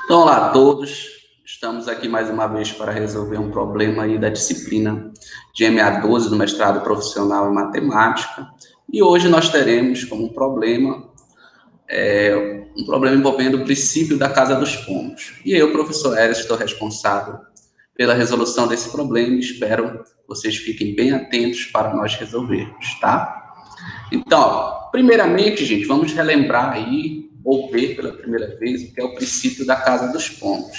Então, olá a todos. Estamos aqui mais uma vez para resolver um problema aí da disciplina de MA12 do mestrado profissional em matemática. E hoje nós teremos como problema um problema envolvendo o princípio da casa dos pombos. E eu, professor Eres, estou responsável pela resolução desse problema e espero que vocês fiquem bem atentos para nós resolvermos, tá? Então, primeiramente, gente, vamos relembrar aí, ou ver pela primeira vez, o que é o princípio da casa dos pombos.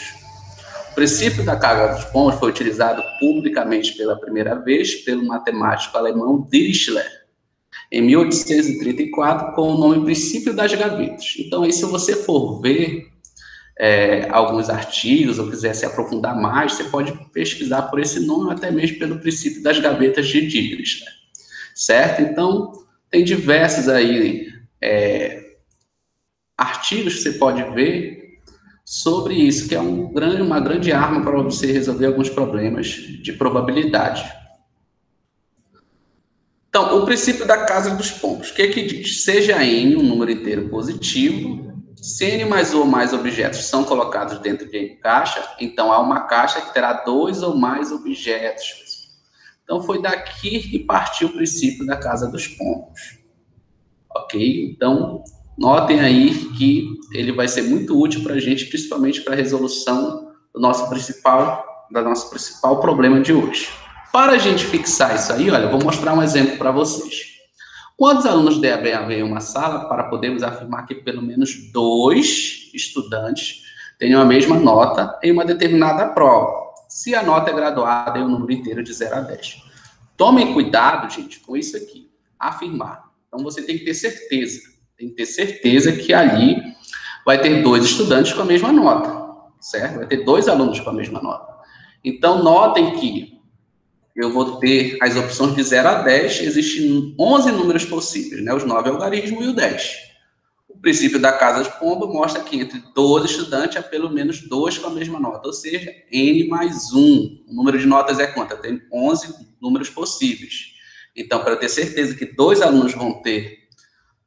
O princípio da casa dos pombos foi utilizado publicamente pela primeira vez pelo matemático alemão Dirichlet, em 1834, com o nome Princípio das Gavetas. Então, aí, se você for ver alguns artigos ou quiser se aprofundar mais, você pode pesquisar por esse nome ou até mesmo pelo Princípio das Gavetas de Dirichlet, certo? Então, tem diversos aí artigos que você pode ver sobre isso, que é uma grande arma para você resolver alguns problemas de probabilidade. Então, o princípio da casa dos pombos, o que diz? Seja n um número inteiro positivo, se n mais um ou mais objetos são colocados dentro de n caixa, então há uma caixa que terá dois ou mais objetos. Então, foi daqui que partiu o princípio da casa dos pombos. Ok? Então, notem aí que ele vai ser muito útil para a gente, principalmente para a resolução do nosso principal problema de hoje. Para a gente fixar isso aí, olha, eu vou mostrar um exemplo para vocês. Quantos alunos devem haver em uma sala para podermos afirmar que pelo menos 2 estudantes tenham a mesma nota em uma determinada prova, se a nota é graduada em um número inteiro de 0 a 10? Tomem cuidado, gente, com isso aqui, afirmar. Então, você tem que ter certeza que ali vai ter 2 estudantes com a mesma nota, certo? Vai ter 2 alunos com a mesma nota. Então, notem que eu vou ter as opções de 0 a 10, existem 11 números possíveis, né? Os 9 algarismos e o 10. O princípio da casa de pombo mostra que entre 12 estudantes há pelo menos 2 com a mesma nota, ou seja, n mais 1. O número de notas é quanto? Eu tenho 11 números possíveis. Então, para eu ter certeza que 2 alunos vão ter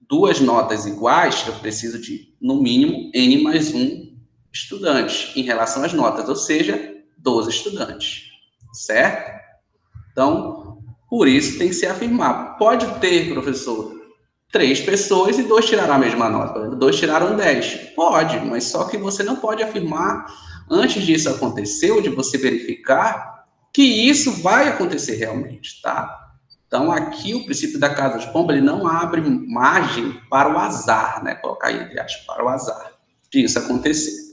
2 notas iguais, eu preciso de, no mínimo, n mais 1 estudantes em relação às notas, ou seja, 12 estudantes, certo? Então, por isso tem que se afirmar. Pode ter, professor, 3 pessoas e 2 tiraram a mesma nota. Por exemplo, 2 tiraram 10. Pode, mas só que você não pode afirmar, antes disso acontecer, ou de você verificar, que isso vai acontecer realmente, tá? Então, aqui o princípio da casa dos pombos, ele não abre margem para o azar, né? Colocar aí, entre aspas, para o azar de isso acontecer.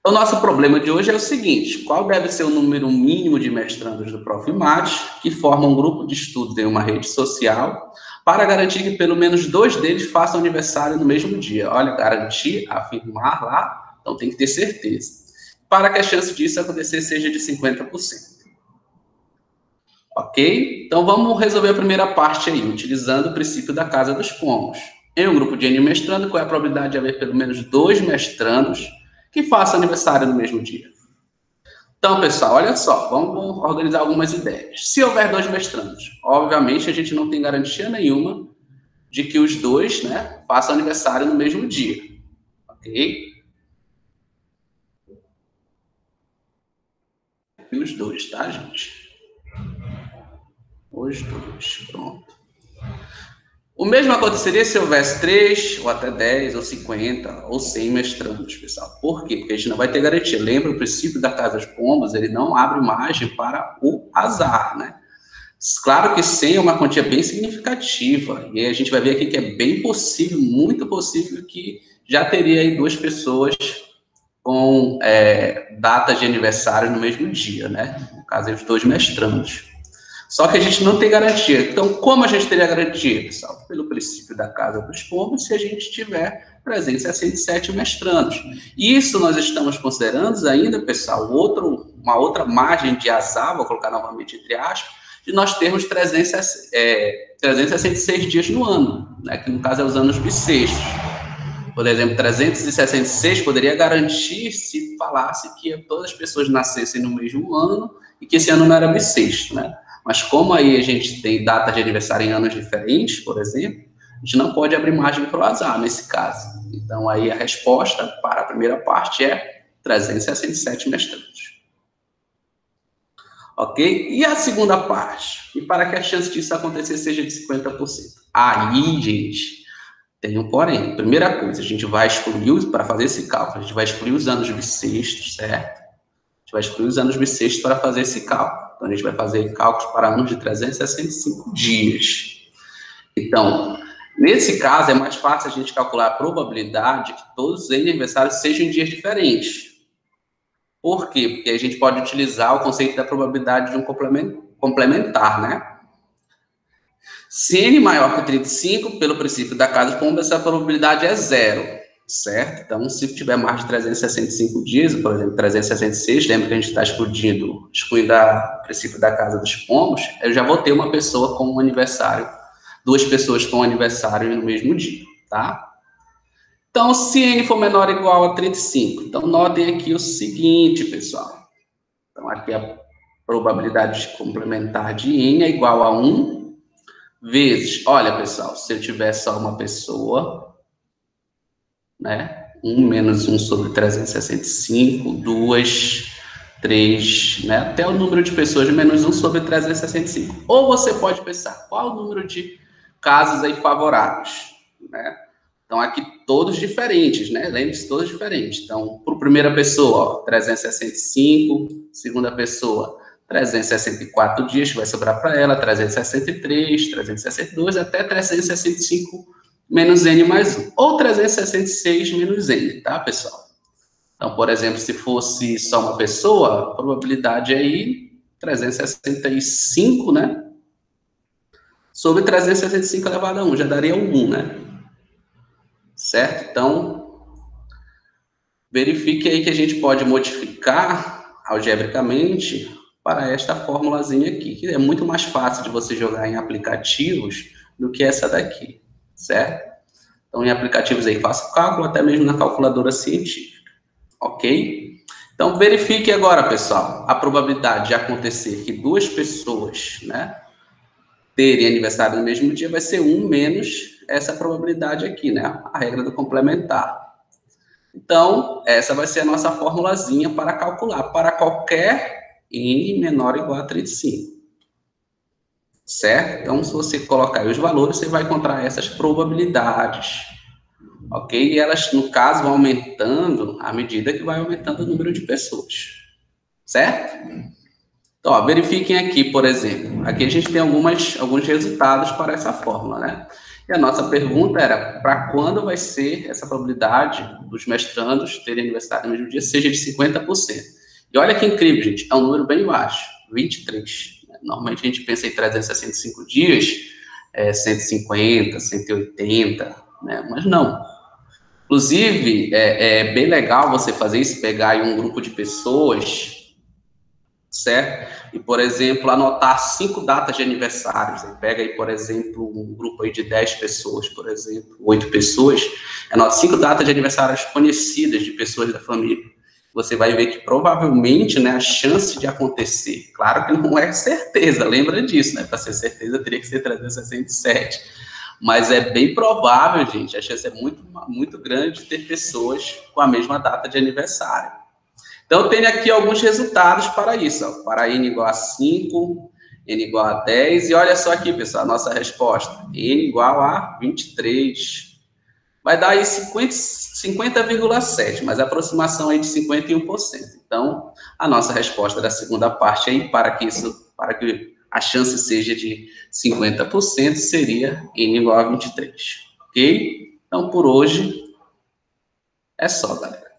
O nosso problema de hoje é o seguinte: qual deve ser o número mínimo de mestrandos do Profimates que formam um grupo de estudos em uma rede social para garantir que pelo menos 2 deles façam aniversário no mesmo dia? Olha, garantir, afirmar lá, então tem que ter certeza. Para que a chance disso acontecer seja de 50%. Ok? Então vamos resolver a primeira parte aí, utilizando o princípio da casa dos pombos. Em um grupo de N mestrando, qual é a probabilidade de haver pelo menos 2 mestrandos que façam aniversário no mesmo dia? Então, pessoal, olha só, vamos organizar algumas ideias. Se houver 2 mestrandos, obviamente a gente não tem garantia nenhuma de que os 2, né, façam aniversário no mesmo dia, ok? E os 2, tá, gente? Os 2, pronto. O mesmo aconteceria se houvesse 3, ou até 10, ou 50, ou 100 mestrandos, pessoal. Por quê? Porque a gente não vai ter garantia. Lembra, o princípio da casa dos pombos, ele não abre margem para o azar, né? Claro que 100 é uma quantia bem significativa, e aí a gente vai ver aqui que é bem possível, muito possível, que já teria aí 2 pessoas com datas de aniversário no mesmo dia, né? No caso, os 2 mestrandos. Só que a gente não tem garantia. Então, como a gente teria garantia, pessoal? Pelo princípio da casa dos pombos, se a gente tiver 367 mestrandos. Isso nós estamos considerando ainda, pessoal, uma outra margem de azar, vou colocar novamente entre aspas, de nós termos 366 dias no ano, né? Que no caso é os anos bissextos. Por exemplo, 366 poderia garantir se falasse que todas as pessoas nascessem no mesmo ano e que esse ano não era bissexto, né? Mas como aí a gente tem data de aniversário em anos diferentes, por exemplo, a gente não pode abrir margem para o azar nesse caso. Então, aí a resposta para a primeira parte é 367 mestrandos. Ok? E a segunda parte? E para que a chance disso acontecer seja de 50%? Aí, gente, tem um porém. Primeira coisa, a gente vai excluir, para fazer esse cálculo, a gente vai excluir os anos bissextos, certo? A gente vai excluir os anos bissextos para fazer esse cálculo. Então, a gente vai fazer cálculos para anos de 365 dias. Então, nesse caso, é mais fácil a gente calcular a probabilidade que todos os aniversários sejam em dias diferentes. Por quê? Porque a gente pode utilizar o conceito da probabilidade de um complementar, né? Se n maior que 35, pelo princípio da casa pomba, essa probabilidade é zero, certo? Então, se tiver mais de 365 dias, por exemplo, 366, lembra que a gente está excluindo o princípio da casa dos pombos, eu já vou ter uma pessoa com um aniversário, duas pessoas com um aniversário no mesmo dia, tá? Então, se n for menor ou igual a 35, então notem aqui o seguinte, pessoal. Então, aqui a probabilidade complementar de n é igual a 1 vezes, olha, pessoal, se eu tiver só uma pessoa, né? 1 menos 1 sobre 365, 2, 3, né? Até o número de pessoas menos 1 sobre 365. Ou você pode pensar, qual o número de casos aí favoráveis, né? Então, aqui todos diferentes, né? Lembre-se, todos diferentes. Então, para a primeira pessoa, ó, 365, segunda pessoa, 364 dias, que vai sobrar para ela, 363, 362, até 365 menos n mais 1. Ou 366 menos n, tá, pessoal? Então, por exemplo, se fosse só uma pessoa, a probabilidade aí, 365, né? Sobre 365 elevado a 1, já daria 1, né? Certo? Então, verifique aí que a gente pode modificar algebricamente para esta formulazinha aqui, que é muito mais fácil de você jogar em aplicativos do que essa daqui, certo? Então, em aplicativos aí, faça o cálculo, até mesmo na calculadora científica, ok? Então, verifique agora, pessoal, a probabilidade de acontecer que duas pessoas, né, terem aniversário no mesmo dia vai ser 1 menos essa probabilidade aqui, né, a regra do complementar. Então, essa vai ser a nossa formulazinha para calcular para qualquer n menor ou igual a 35. Certo? Então, se você colocar aí os valores, você vai encontrar essas probabilidades. Ok? E elas, no caso, vão aumentando à medida que vai aumentando o número de pessoas. Certo? Então, ó, verifiquem aqui, por exemplo. Aqui a gente tem alguns resultados para essa fórmula, né? E a nossa pergunta era, para quando vai ser essa probabilidade dos mestrandos terem aniversário no mesmo dia, seja de 50%. E olha que incrível, gente, é um número bem baixo, 23. Normalmente a gente pensa em 365 dias, 150, 180, né? Mas não. Inclusive, é bem legal você fazer isso, pegar aí um grupo de pessoas, certo? E, por exemplo, anotar 5 datas de aniversários. Você pega aí, por exemplo, um grupo aí de 10 pessoas, por exemplo, 8 pessoas, anota 5 datas de aniversários conhecidas de pessoas da família. Você vai ver que provavelmente, né, a chance de acontecer, claro que não é certeza, lembra disso, né? Para ser certeza teria que ser 367. Mas é bem provável, gente, a chance é muito, muito grande de ter pessoas com a mesma data de aniversário. Então, eu tenho aqui alguns resultados para isso. Ó. Para n igual a 5, n igual a 10. E olha só aqui, pessoal, a nossa resposta. N igual a 23. Vai dar aí 50,7, mas a aproximação aí de 51%. Então, a nossa resposta da segunda parte aí, para que a chance seja de 50%, seria n igual a 23. Ok? Então, por hoje, é só, galera.